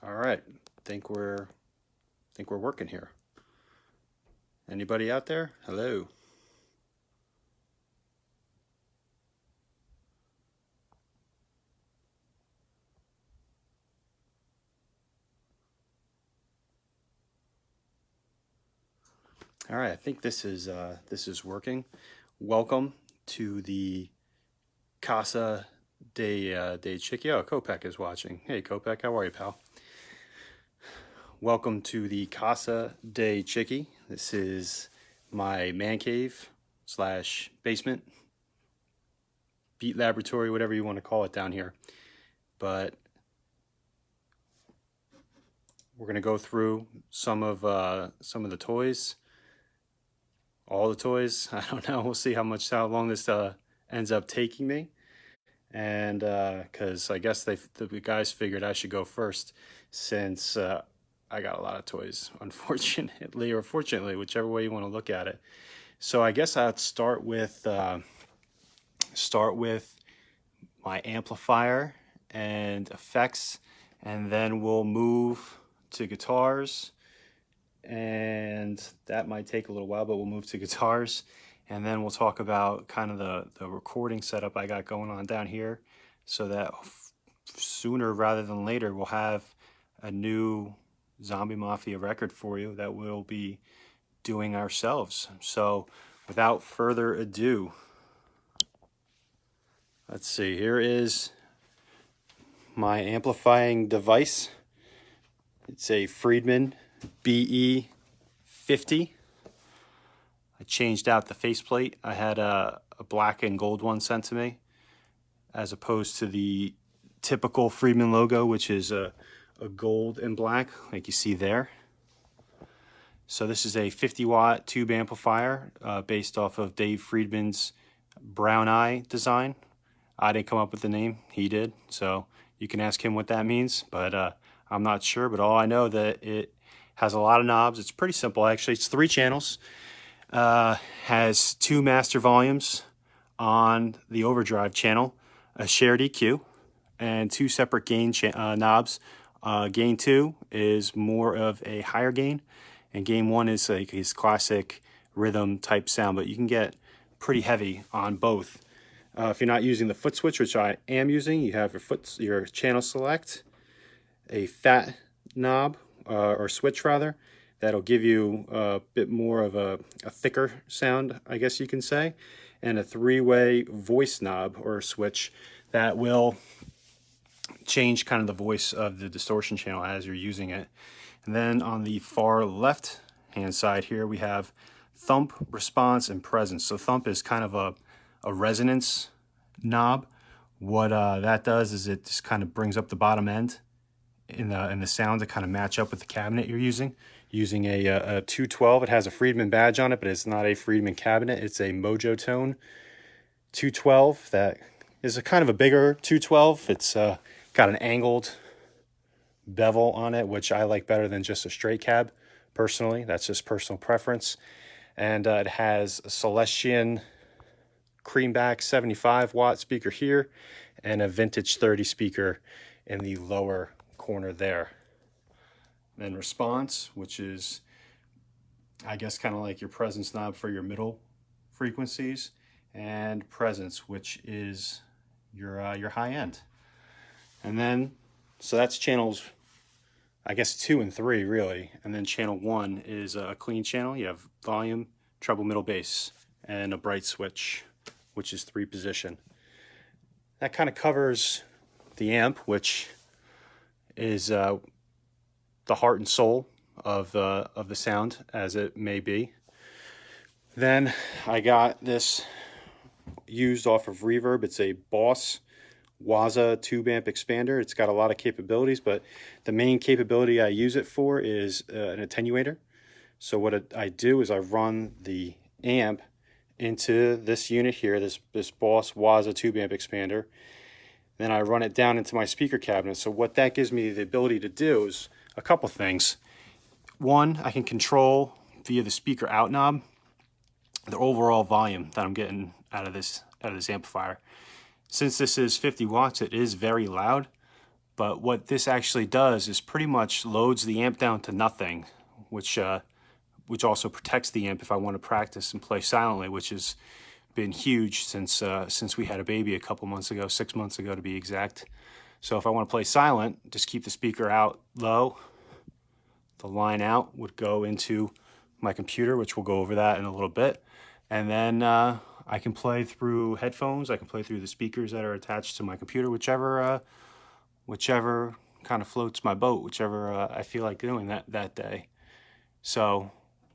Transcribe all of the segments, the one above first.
All right, think we're working here. Anybody out there? Hello. All right, I think this is working. Welcome to the Casa de Chicky. Oh, Kopek is watching. Hey, Kopek, how are you, pal? Welcome to the Casa de Chicky. This is my man cave slash basement, beat laboratory, whatever you want to call it down here. But we're gonna go through some of the toys, all the toys. I don't know. We'll see how long this ends up taking me. And because I guess the guys figured I should go first since I got a lot of toys, unfortunately or fortunately, whichever way you want to look at it. So I guess I'd start with my amplifier and effects, and then we'll move to guitars, and that might take a little while, but we'll move to guitars, and then we'll talk about kind of the recording setup I got going on down here, so that sooner rather than later we'll have a new Zombie Mafia record for you that we'll be doing ourselves. So without further ado, let's see, here is my amplifying device. It's a Friedman BE50. I changed out the faceplate. I had a black and gold one sent to me, as opposed to the typical Friedman logo, which is a gold and black, like you see there. So this is a 50-watt tube amplifier based off of Dave Friedman's Brown Eye design. I didn't come up with the name, he did. So you can ask him what that means, but I'm not sure. But all I know that it has a lot of knobs. It's pretty simple, actually. It's 3 channels. Has 2 master volumes on the overdrive channel, a shared EQ, and 2 separate gain knobs. Gain 2 is more of a higher gain, and gain 1 is like his classic rhythm type sound, but you can get pretty heavy on both. If you're not using the foot switch, which I am using, you have your channel select, a fat knob, or switch rather, that'll give you a bit more of a thicker sound, I guess you can say, and a 3-way voice knob or switch that will change kind of the voice of the distortion channel as you're using it. And then on the far left hand side here, we have thump, response, and presence. So thump is kind of a resonance knob. What that does is it just kind of brings up the bottom end in the sound to kind of match up with the cabinet you're using a 212. It has a Friedman badge on it, but it's not a Friedman cabinet. It's a Mojo Tone 212 that is a kind of a bigger 212. It's got an angled bevel on it, which I like better than just a straight cab, personally. That's just personal preference. And it has a Celestion Creamback 75-watt speaker here and a Vintage 30 speaker in the lower corner there. Then response, which is, I guess, kind of like your presence knob for your middle frequencies, and presence, which is your high end. And then, so that's channels, I guess, 2 and 3 really, and then channel 1 is a clean channel. You have volume, treble, middle, bass, and a bright switch, which is 3 position. That kind of covers the amp, which is the heart and soul of the sound, as it may be. Then I got this used off of Reverb. It's a Boss Waza tube amp expander. It's got a lot of capabilities, but the main capability I use it for is an attenuator. So what I do is I run the amp into this unit here, this Boss Waza tube amp expander. Then I run it down into my speaker cabinet. So what that gives me the ability to do is a couple things. One, I can control via the speaker out knob the overall volume that I'm getting out of this amplifier. Since this is 50 watts, it is very loud, But what this actually does is pretty much loads the amp down to nothing, which also protects the amp if I want to practice and play silently, which has been huge since we had a baby a couple months ago, 6 months ago to be exact. So if I want to play silent, just keep the speaker out low. The line out would go into my computer, which we'll go over that in a little bit. And then I can play through headphones. I can play through the speakers that are attached to my computer, whichever kind of floats my boat, whichever I feel like doing that day. So,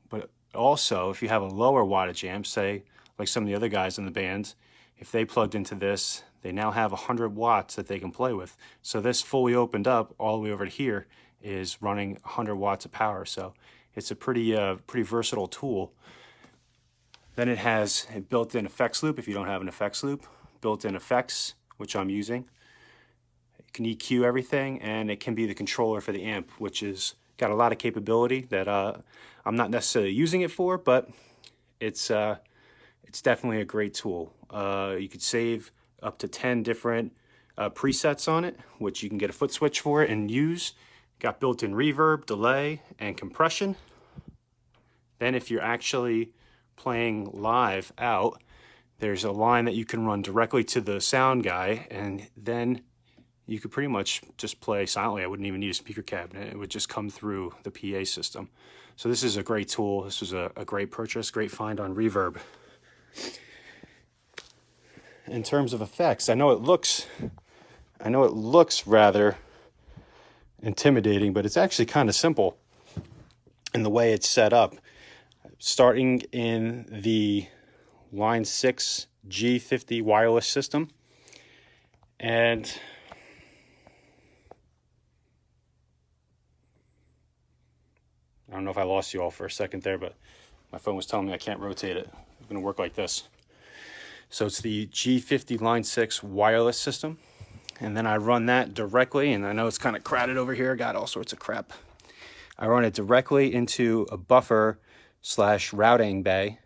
but also if you have a lower wattage amp, say like some of the other guys in the band, if they plugged into this, they now have 100 watts that they can play with. So this fully opened up all the way over to here is running 100 watts of power. So it's a pretty versatile tool. Then it has a built-in effects loop if you don't have an effects loop, built-in effects, which I'm using. It can EQ everything, and it can be the controller for the amp, which is got a lot of capability that I'm not necessarily using it for, but it's definitely a great tool. You could save up to 10 different presets on it, which you can get a foot switch for it and use. Got built-in reverb, delay, and compression. Then if you're actually playing live out, there's a line that you can run directly to the sound guy, and then you could pretty much just play silently. I wouldn't even need a speaker cabinet. It would just come through the PA system. So this is a great tool. This was a great purchase, great find on Reverb. In terms of effects, I know it looks rather intimidating, but it's actually kind of simple in the way it's set up. Starting in the Line 6 G50 wireless system, and I don't know if I lost you all for a second there, but my phone was telling me I can't rotate it. It's going to work like this. So it's the G50 Line 6 wireless system, and then I run that directly, and I know it's kind of crowded over here, got all sorts of crap. I run it directly into a buffer/routing bay,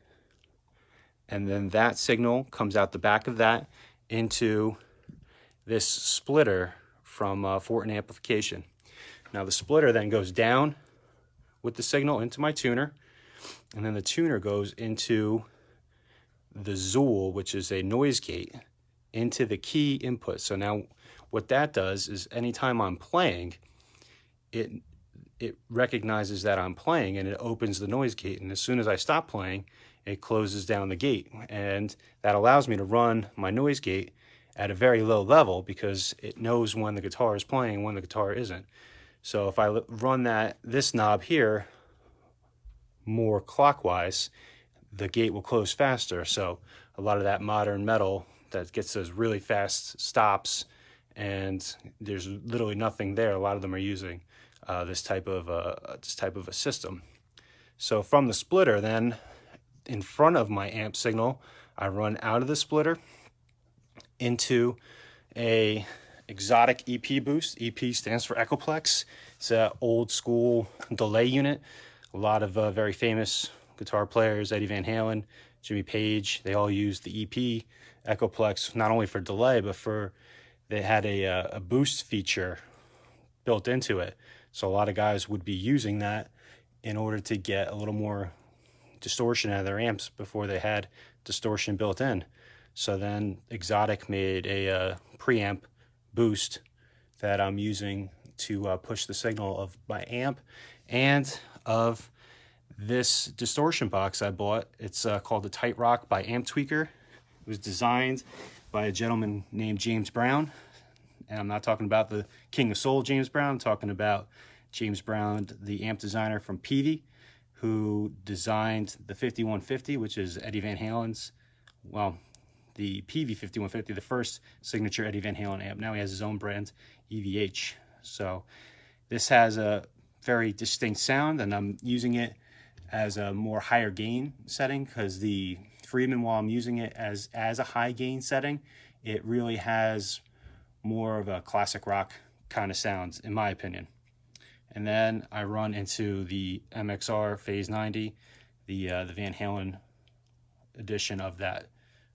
and then that signal comes out the back of that into this splitter from Fortin Amplification. Now the splitter then goes down with the signal into my tuner, and then the tuner goes into the Zool, which is a noise gate, into the key input. So now what that does is anytime I'm playing, it recognizes that I'm playing, and it opens the noise gate, and as soon as I stop playing, it closes down the gate, and that allows me to run my noise gate at a very low level because it knows when the guitar is playing and when the guitar isn't. So if I run this knob here more clockwise, the gate will close faster. So a lot of that modern metal that gets those really fast stops and there's literally nothing there, a lot of them are using this type of a system. So from the splitter then, in front of my amp signal, I run out of the splitter into a Exotic EP boost. EP stands for Echoplex. It's an old school delay unit. A lot of very famous guitar players, Eddie Van Halen, Jimmy Page, they all used the EP Echoplex, not only for delay, but they had a boost feature built into it. So a lot of guys would be using that in order to get a little more distortion out of their amps before they had distortion built in. So then Exotic made a preamp boost that I'm using to push the signal of my amp and of this distortion box I bought. It's called the Tight Rock by Amp Tweaker. It was designed by a gentleman named James Brown. And I'm not talking about the King of Soul James Brown. I'm talking about James Brown, the amp designer from Peavey, who designed the 5150, which is Eddie Van Halen's, well, the Peavey 5150, the first signature Eddie Van Halen amp. Now he has his own brand, EVH. So this has a very distinct sound, and I'm using it as a more higher gain setting because the Friedman, while I'm using it as a high gain setting, it really has more of a classic rock kind of sounds, in my opinion. And then I run into the MXR Phase 90, the Van Halen edition of that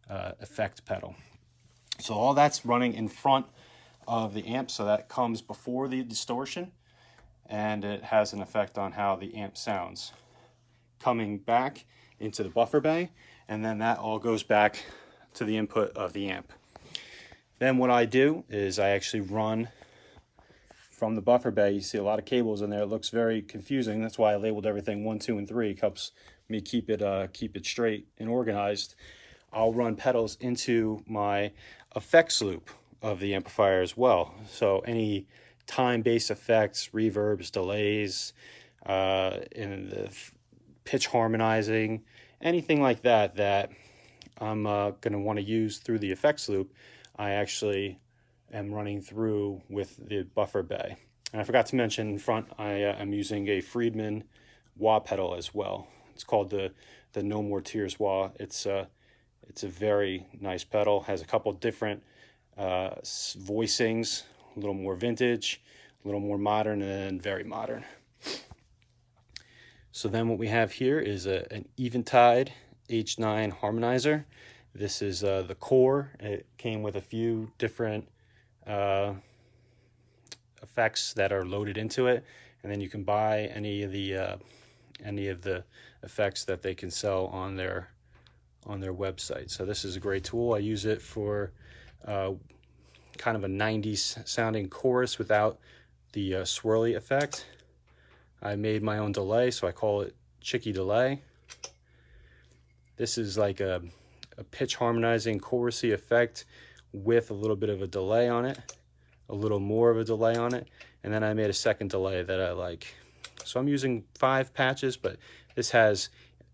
effect pedal. So all that's running in front of the amp, so that comes before the distortion, and it has an effect on how the amp sounds. Coming back into the buffer bay, and then that all goes back to the input of the amp. Then what I do is I actually run from the buffer bay. You see a lot of cables in there. It looks very confusing. That's why I labeled everything 1, 2, and 3. It helps me keep it straight and organized. I'll run pedals into my effects loop of the amplifier as well. So any time-based effects, reverbs, delays, in the pitch harmonizing, anything like that that I'm going to want to use through the effects loop, I actually am running through with the buffer bay. And I forgot to mention in front, I am using a Friedman wah pedal as well. It's called the No More Tears wah. It's a very nice pedal. Has a couple different voicings, a little more vintage, a little more modern, and then very modern. So then what we have here is an Eventide H9 harmonizer. This is the core. It came with a few different effects that are loaded into it, and then you can buy any of the effects that they can sell on their website. So this is a great tool. I use it for kind of a 90s sounding chorus without the swirly effect. I made my own delay, so I call it Chicky Delay. This is like a pitch harmonizing chorusy effect with a little bit of a delay on it, a little more of a delay on it, and then I made a second delay that I like. So I'm using 5 patches, but this has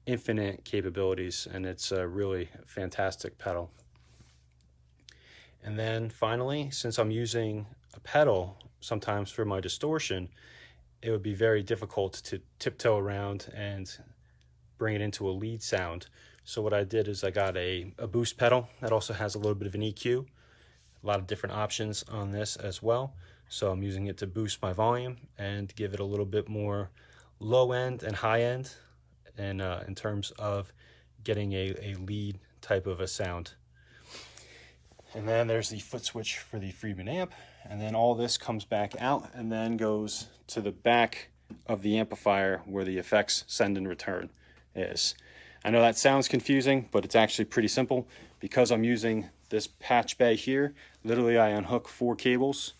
infinite capabilities, and it's a really fantastic pedal. And then finally, since I'm using a pedal sometimes for my distortion, it would be very difficult to tiptoe around and bring it into a lead sound. So what I did is I got a boost pedal that also has a little bit of an EQ, a lot of different options on this as well. So I'm using it to boost my volume and give it a little bit more low end and high end, and in terms of getting a lead type of a sound. And then there's the foot switch for the Friedman amp, and then all this comes back out and then goes to the back of the amplifier where the effects send and return is. I know that sounds confusing, but it's actually pretty simple. Because I'm using this patch bay here, literally I unhook 4 cables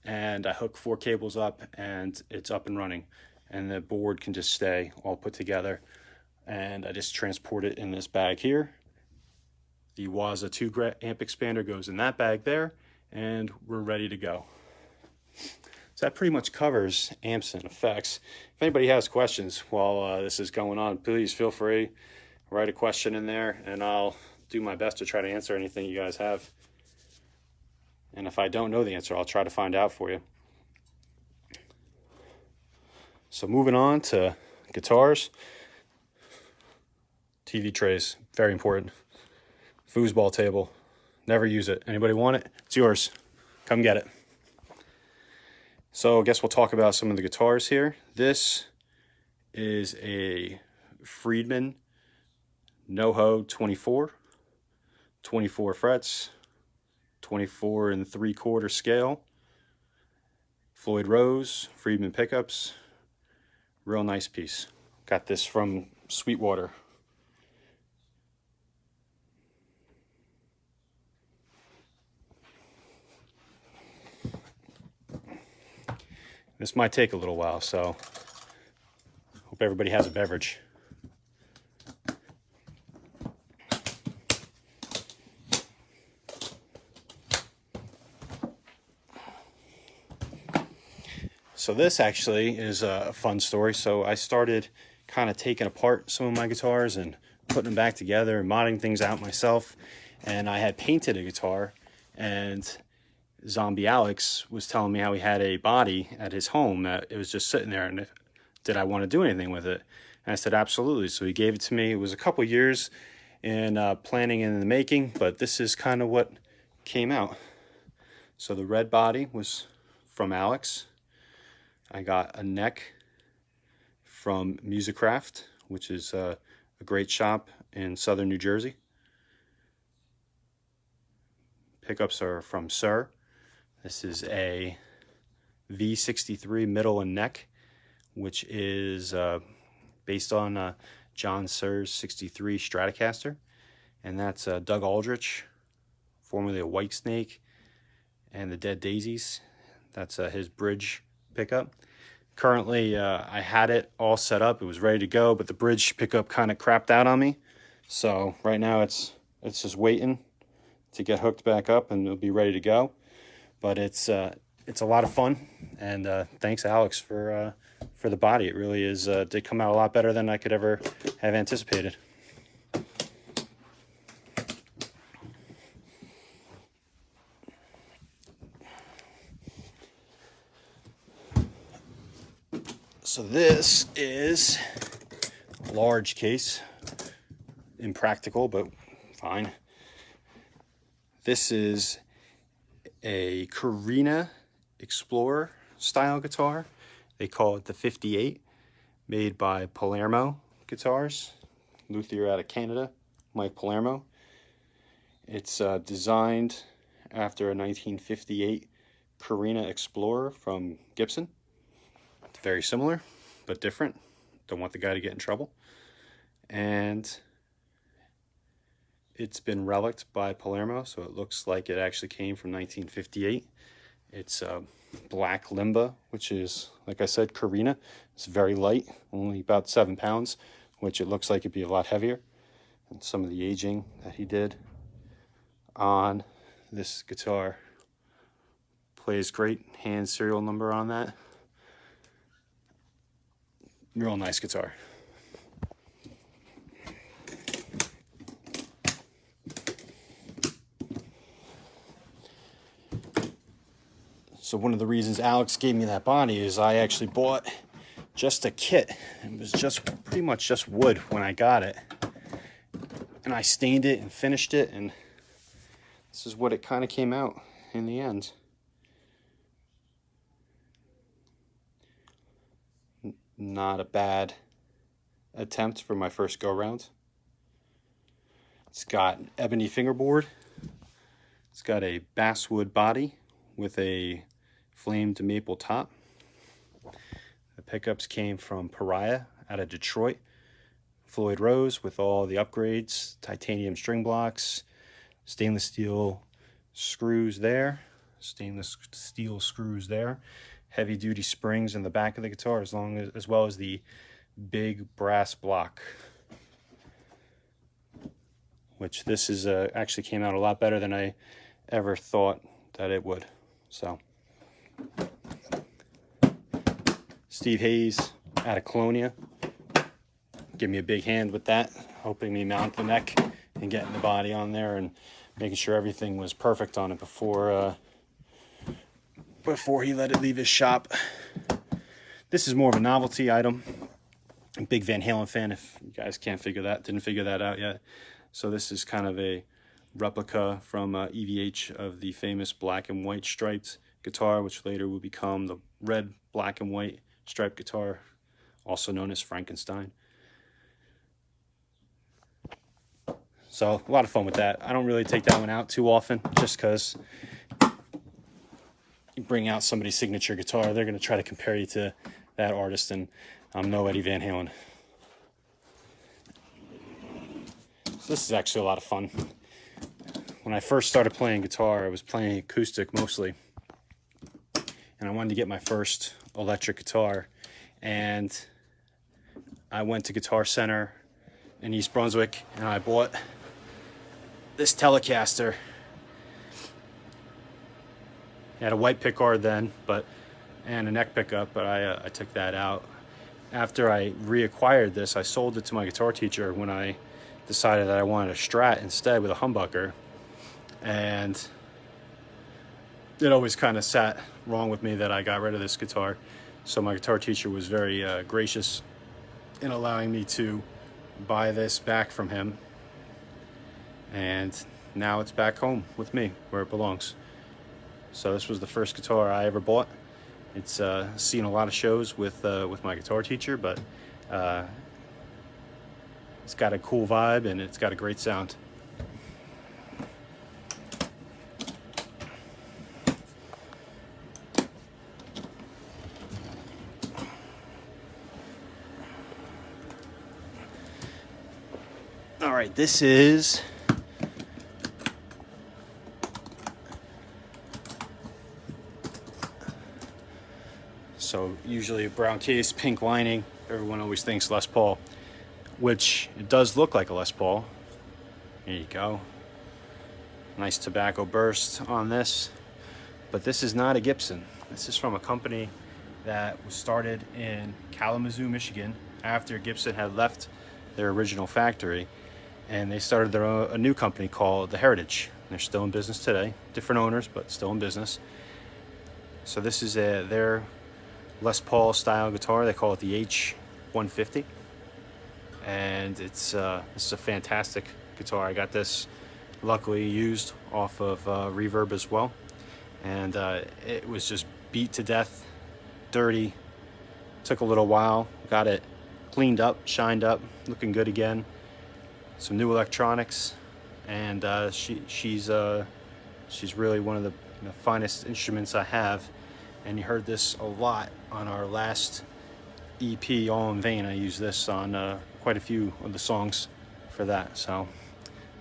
and I hook 4 cables up and it's up and running, and the board can just stay all put together, and I just transport it in this bag here. The Waza 2 amp expander goes in that bag there, and we're ready to go. So that pretty much covers amps and effects. If anybody has questions while this is going on, please feel free, write a question in there, and I'll do my best to try to answer anything you guys have. And if I don't know the answer, I'll try to find out for you. So moving on to guitars. TV trays, very important. Foosball table, never use it. Anybody want it? It's yours. Come get it. So I guess we'll talk about some of the guitars here. This is a Friedman NoHo 24 frets, 24 3/4 scale, Floyd Rose, Friedman pickups, real nice piece. Got this from Sweetwater. This might take a little while, so hope everybody has a beverage. So this actually is a fun story. So I started kind of taking apart some of my guitars and putting them back together and modding things out myself. And I had painted a guitar, and Zombie Alex was telling me how he had a body at his home that it was just sitting there, and did I want to do anything with it? And I said absolutely. So he gave it to me. It was a couple years in planning and in the making, but this is kind of what came out. So the red body was from Alex. I got a neck from Musicraft, which is a great shop in southern New Jersey. Pickups are from Sir. This is a V63 middle and neck, which is based on John Sear's 63 Stratocaster. And that's Doug Aldrich, formerly of Whitesnake and the Dead Daisies. That's his bridge pickup. Currently, I had it all set up. It was ready to go, but the bridge pickup kind of crapped out on me. So right now it's just waiting to get hooked back up, and it'll be ready to go. But it's a lot of fun, and thanks Alex for the body. It really is did come out a lot better than I could ever have anticipated. So this is a large case, impractical, but fine. This is a Korina Explorer style guitar. They call it the 58, made by Palermo Guitars, luthier out of Canada, Mike Palermo. It's designed after a 1958 Korina Explorer from Gibson. It's very similar, but different. Don't want the guy to get in trouble. And it's been relicked by Palermo, so it looks like it actually came from 1958. It's black Limba, which is, like I said, Korina. It's very light, only about 7 pounds, which it looks like it'd be a lot heavier. And some of the aging that he did on this guitar plays great. Hand serial number on that. Real nice guitar. So one of the reasons Alex gave me that body is I actually bought just a kit. It was just pretty much just wood when I got it. And I stained it and finished it, and this is what it kind of came out in the end. Not a bad attempt for my first go round. It's got an ebony fingerboard. It's got a basswood body with a flamed maple top. The pickups came from Pariah out of Detroit. Floyd Rose with all the upgrades, titanium string blocks, stainless steel screws there, stainless steel screws there, heavy duty springs in the back of the guitar, as well as the big brass block, which this is actually came out a lot better than I ever thought that it would. So Steve Hayes out of Colonia give me a big hand with that, helping me mount the neck and getting the body on there and making sure everything was perfect on it before he let it leave his shop. This is more of a novelty item. I'm a big Van Halen fan, if you guys didn't figure that out yet. So this is kind of a replica from EVH of the famous black and white striped guitar, which later would become the red, black, and white striped guitar, also known as Frankenstein. So a lot of fun with that. I don't really take that one out too often, just because you bring out somebody's signature guitar, they're going to try to compare you to that artist, and I'm no Eddie Van Halen. So this is actually a lot of fun. When I first started playing guitar, I was playing acoustic mostly, and I wanted to get my first electric guitar, and I went to Guitar Center in East Brunswick, and I bought this Telecaster. It had a white pickguard then, and a neck pickup, but I took that out. After I reacquired this, I sold it to my guitar teacher when I decided that I wanted a Strat instead with a humbucker, and it always kind of sat wrong with me that I got rid of this guitar. So my guitar teacher was very gracious in allowing me to buy this back from him, and now it's back home with me where it belongs. So this was the first guitar I ever bought. It's seen a lot of shows with my guitar teacher, but it's got a cool vibe and it's got a great sound. right, this is so usually a brown case, pink lining. Everyone always thinks Les Paul, which it does look like a Les Paul. There you go. Nice tobacco burst on this. But this is not a Gibson. This is from a company that was started in Kalamazoo, Michigan, after Gibson had left their original factory. And they started a new company called the Heritage. They're still in business today. Different owners, but still in business. So this is their Les Paul style guitar. They call it the H150. And this is a fantastic guitar. I got this luckily used off of Reverb as well. And it was just beat to death, dirty. Took a little while. Got it cleaned up, shined up, looking good again. Some new electronics, and she's really one of the finest instruments I have. And you heard this a lot on our last EP, All in Vain. I used this on quite a few of the songs for that. So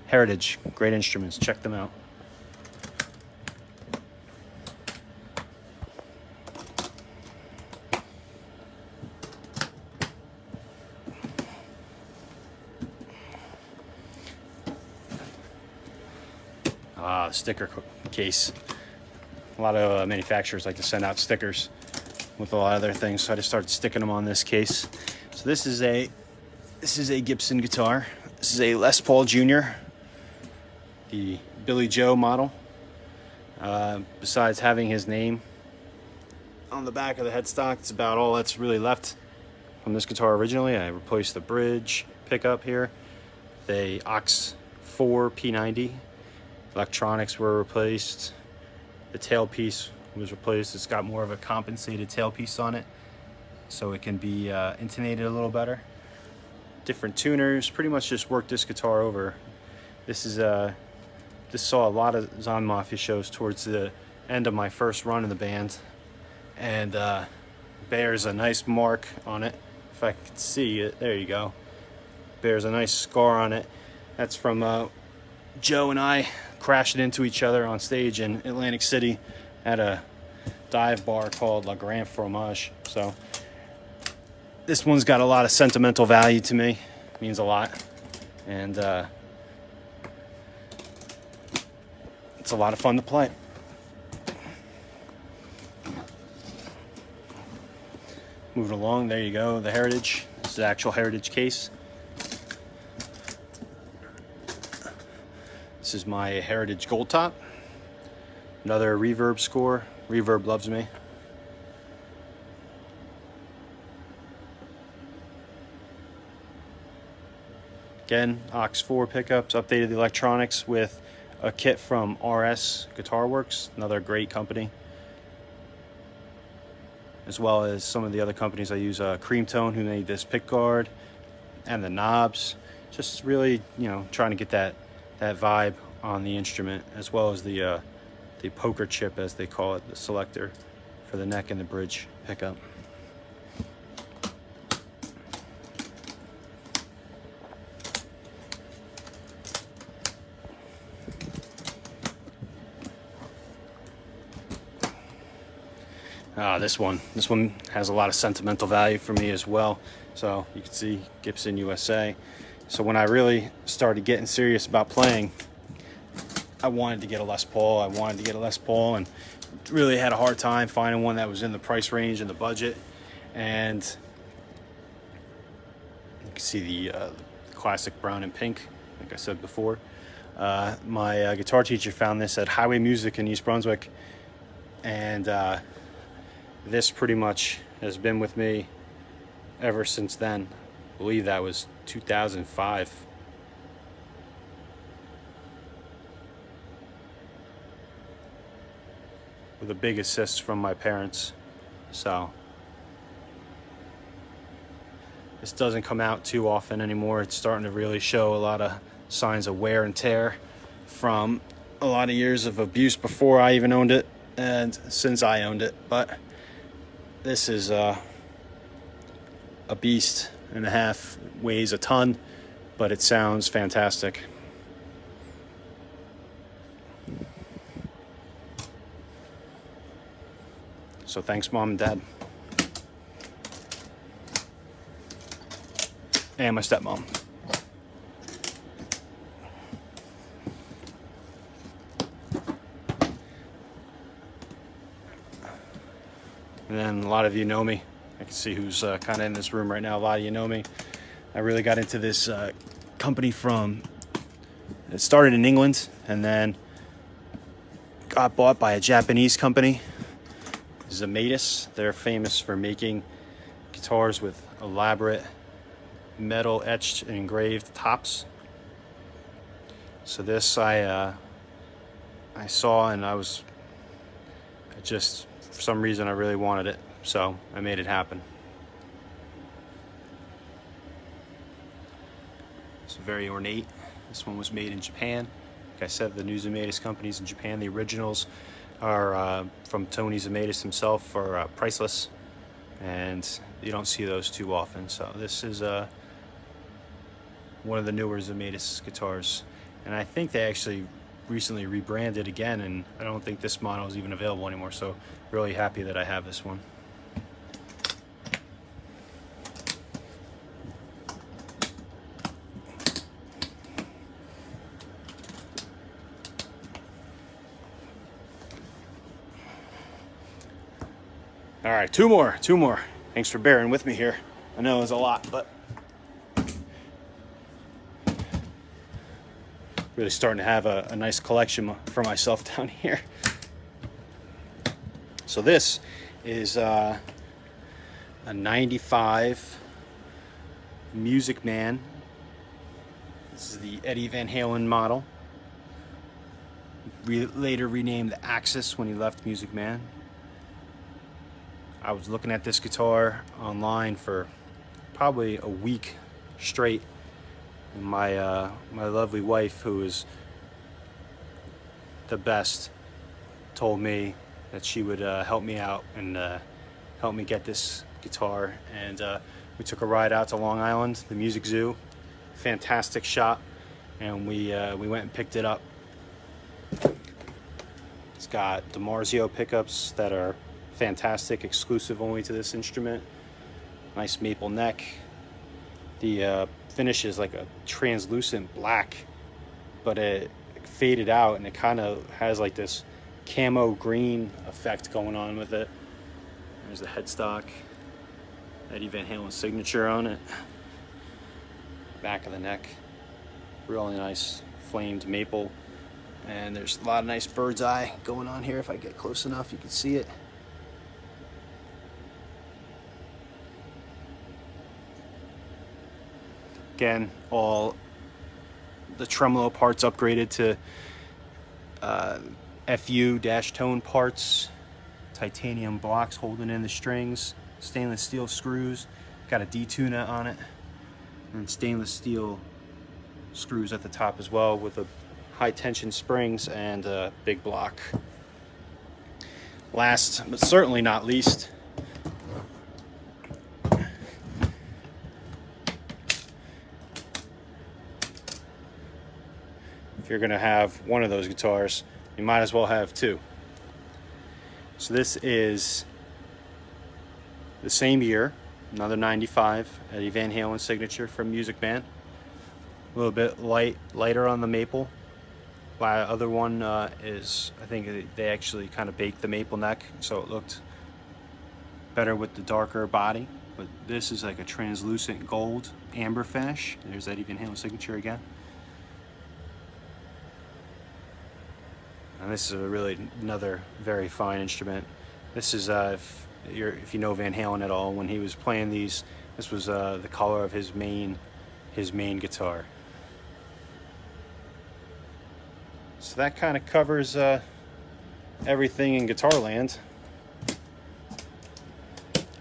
Heritage, great instruments, check them out. Sticker case. A lot of manufacturers like to send out stickers with a lot of their things, so I just started sticking them on this case. So this is a Gibson guitar. This is a Les Paul Jr., the Billy Joe model. Besides having his name on the back of the headstock, it's about all that's really left from this guitar originally. I replaced the bridge pickup here, the Aux 4 P90. Electronics were replaced. The tailpiece was replaced. It's got more of a compensated tailpiece on it, so it can be intonated a little better. Different tuners. Pretty much just worked this guitar over. This saw a lot of Zon Mafia shows towards the end of my first run in the band, and bears a nice mark on it. If I could see it, there you go. Bears a nice scar on it. That's from Joe and I crashing into each other on stage in Atlantic City at a dive bar called La Grand Fromage. So this one's got a lot of sentimental value to me. It means a lot. And it's a lot of fun to play. Moving along, there you go, the Heritage. This is the actual Heritage case. This is my Heritage Gold Top. Another Reverb score. Reverb loves me. Again, Aux 4 pickups, updated the electronics with a kit from RS Guitar Works, another great company. As well as some of the other companies I use, Creamtone, who made this pick guard, and the knobs. Just really, trying to get that vibe on the instrument, as well as the poker chip, as they call it, the selector for the neck and the bridge pickup. This one has a lot of sentimental value for me as well. So you can see Gibson USA. So when I really started getting serious about playing, I wanted to get a Les Paul. And really had a hard time finding one that was in the price range and the budget. And you can see the classic brown and pink, like I said before. My guitar teacher found this at Highway Music in East Brunswick, and this pretty much has been with me ever since then. I believe that was 2005. With a big assist from my parents. So this doesn't come out too often anymore. It's starting to really show a lot of signs of wear and tear from a lot of years of abuse before I even owned it and since I owned it. But this is a beast and a half, weighs a ton, but it sounds fantastic. So thanks, Mom and Dad. And my stepmom. And then a lot of you know me. I can see who's kind of in this room right now. A lot of you know me. I really got into this company it started in England and then got bought by a Japanese company, Zematis. They're famous for making guitars with elaborate metal etched and engraved tops. So this I saw, and I just, for some reason I really wanted it, so I made it happen. It's very ornate. This one was made in Japan. Like I said, the new Zematis companies in Japan, the originals are from Tony Zematis himself, are priceless, and you don't see those too often. So this is one of the newer Zematis guitars, and I think they actually recently rebranded again, and I don't think this model is even available anymore, so really happy that I have this one. All right, two more. Thanks for bearing with me here. I know it's a lot, but really starting to have a nice collection for myself down here. So this is a 95 Music Man. This is the Eddie Van Halen model. Later renamed the Axis when he left Music Man. I was looking at this guitar online for probably a week straight. And my lovely wife, who is the best, told me that she would help me out and help me get this guitar. And we took a ride out to Long Island, the Music Zoo. Fantastic shop, and we went and picked it up. It's got DiMarzio pickups that are fantastic, exclusive only to this instrument. Nice maple neck. The finish is like a translucent black, but it faded out, and it kind of has like this camo green effect going on with it. There's the headstock, Eddie Van Halen signature on it. Back of the neck, really nice flamed maple, and there's a lot of nice bird's eye going on here. If I get close enough, you can see it. Again, all the tremolo parts upgraded to FU dash tone parts, titanium blocks holding in the strings, stainless steel screws, got a D-tuna on it, and stainless steel screws at the top as well with a high tension springs and a big block. Last but certainly not least, if you're gonna have one of those guitars, you might as well have two. So this is the same year, another 95 Eddie Van Halen signature from Music Man. A little bit lighter on the maple. The other one is, I think they actually kind of baked the maple neck, so it looked better with the darker body. But this is like a translucent gold amber finish. There's Eddie Van Halen signature again. And this is really another very fine instrument. This is, if you know Van Halen at all, when he was playing these, this was the color of his main guitar. So that kind of covers everything in guitar land,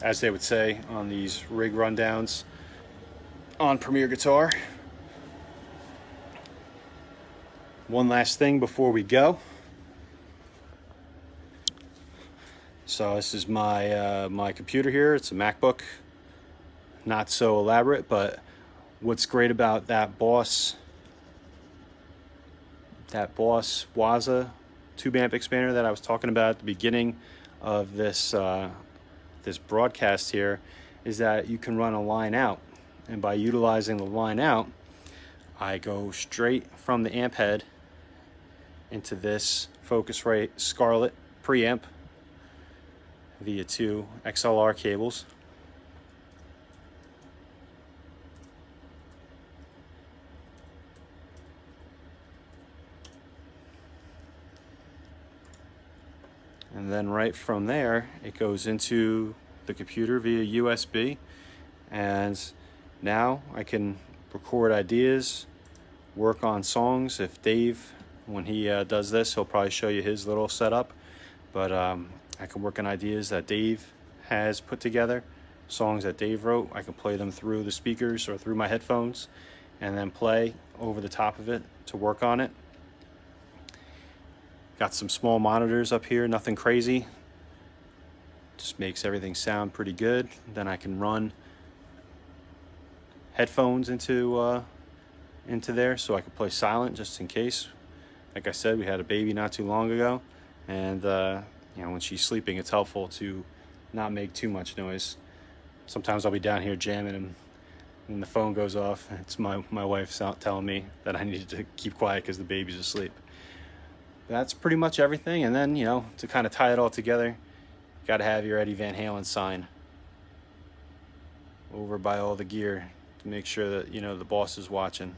as they would say on these rig rundowns on Premier Guitar. One last thing before we go. So this is my my computer here. It's a MacBook, not so elaborate, but What's great about that Boss Waza tube amp expander that I was talking about at the beginning of this this broadcast here is that you can run a line out, and by utilizing the line out, I go straight from the amp head into this Focusrite Scarlett preamp via 2 XLR cables. And then right from there, it goes into the computer via USB. And now I can record ideas, work on songs. If Dave, when he does this, he'll probably show you his little setup. But I can work on ideas that Dave has put together, songs that Dave wrote. I can play them through the speakers or through my headphones and then play over the top of it to work on it. Got some small monitors up here, nothing crazy. Just makes everything sound pretty good. Then I can run headphones into there so I can play silent just in case. Like I said, we had a baby not too long ago, and you know, when she's sleeping, it's helpful to not make too much noise. Sometimes I'll be down here jamming and when the phone goes off, it's my wife telling me that I need to keep quiet because the baby's asleep. That's pretty much everything. And then, you know, to kind of tie it all together, you got to have your Eddie Van Halen sign over by all the gear to make sure that, you know, the boss is watching.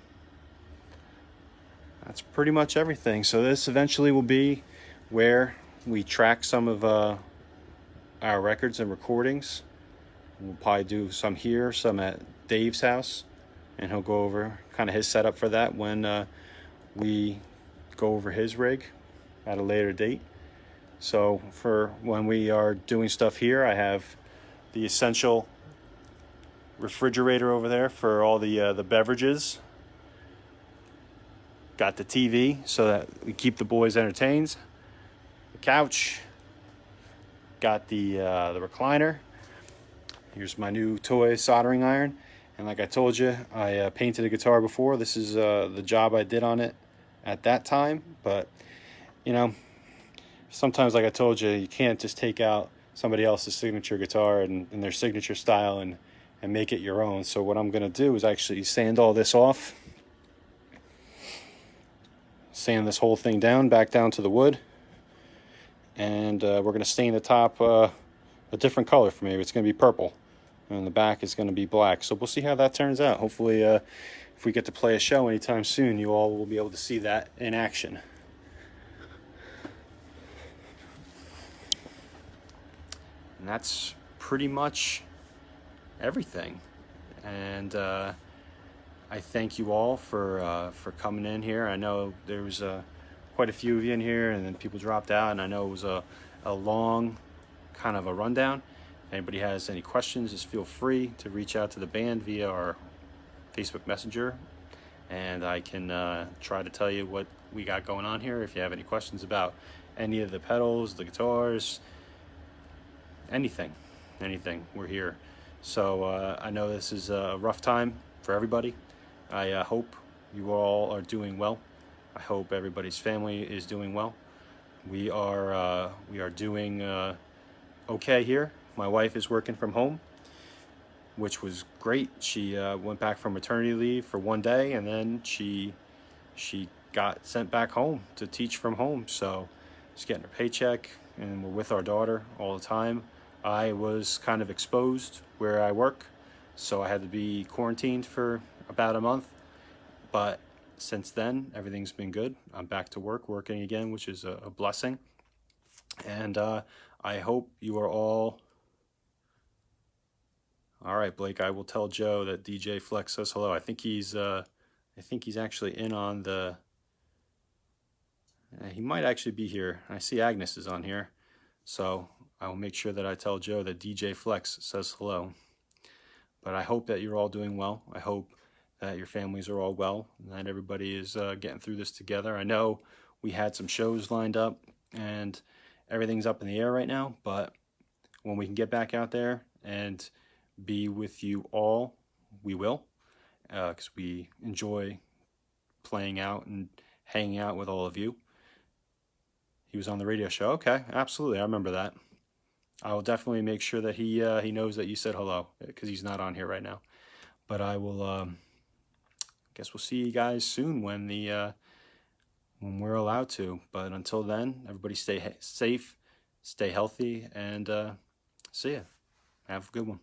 That's pretty much everything. So this eventually will be where we track some of our records and recordings. We'll probably do some here, some at Dave's house, and he'll go over kind of his setup for that when we go over his rig at a later date. So for when we are doing stuff here, I have the essential refrigerator over there for all the beverages. Got the TV so that we keep the boys entertained. The couch. Got the recliner. Here's my new toy soldering iron. And like I told you, I painted a guitar before. This is the job I did on it at that time. But, you know, sometimes, like I told you, you can't just take out somebody else's signature guitar and their signature style and make it your own. So what I'm going to do is actually sand all this off. Sand this whole thing down, back down to the wood. And we're going to stain the top a different color for me. It's going to be purple. And the back is going to be black. So we'll see how that turns out. Hopefully, if we get to play a show anytime soon, you all will be able to see that in action. And that's pretty much everything. And I thank you all for coming in here. I know there was quite a few of you in here, and then people dropped out, and I know it was a long kind of a rundown. If anybody has any questions, just feel free to reach out to the band via our Facebook Messenger, and I can try to tell you what we got going on here. If you have any questions about any of the pedals, the guitars, anything, we're here. So I know this is a rough time for everybody. I hope you all are doing well. I hope everybody's family is doing well. We are doing okay here. My wife is working from home, which was great. She went back from maternity leave for one day, and then she got sent back home to teach from home. So she's getting her paycheck, and we're with our daughter all the time. I was kind of exposed where I work, so I had to be quarantined for about a month. But since then, everything's been good. I'm back to work, working again, which is a blessing. And I hope you are all right. Blake, I will tell Joe that DJ Flex says hello. I think he's actually in on the. He might actually be here. I see Agnes is on here, so I will make sure that I tell Joe that DJ Flex says hello. But I hope that you're all doing well. I hope that your families are all well, and that everybody is getting through this together. I know we had some shows lined up, and everything's up in the air right now, but when we can get back out there and be with you all, we will. because we enjoy playing out and hanging out with all of you. He was on the radio show. Okay, absolutely. I remember that. I will definitely make sure that he knows that you said hello, because he's not on here right now. But I will. Guess we'll see you guys soon when we're allowed to. But until then, everybody stay safe, stay healthy, and see ya. Have a good one.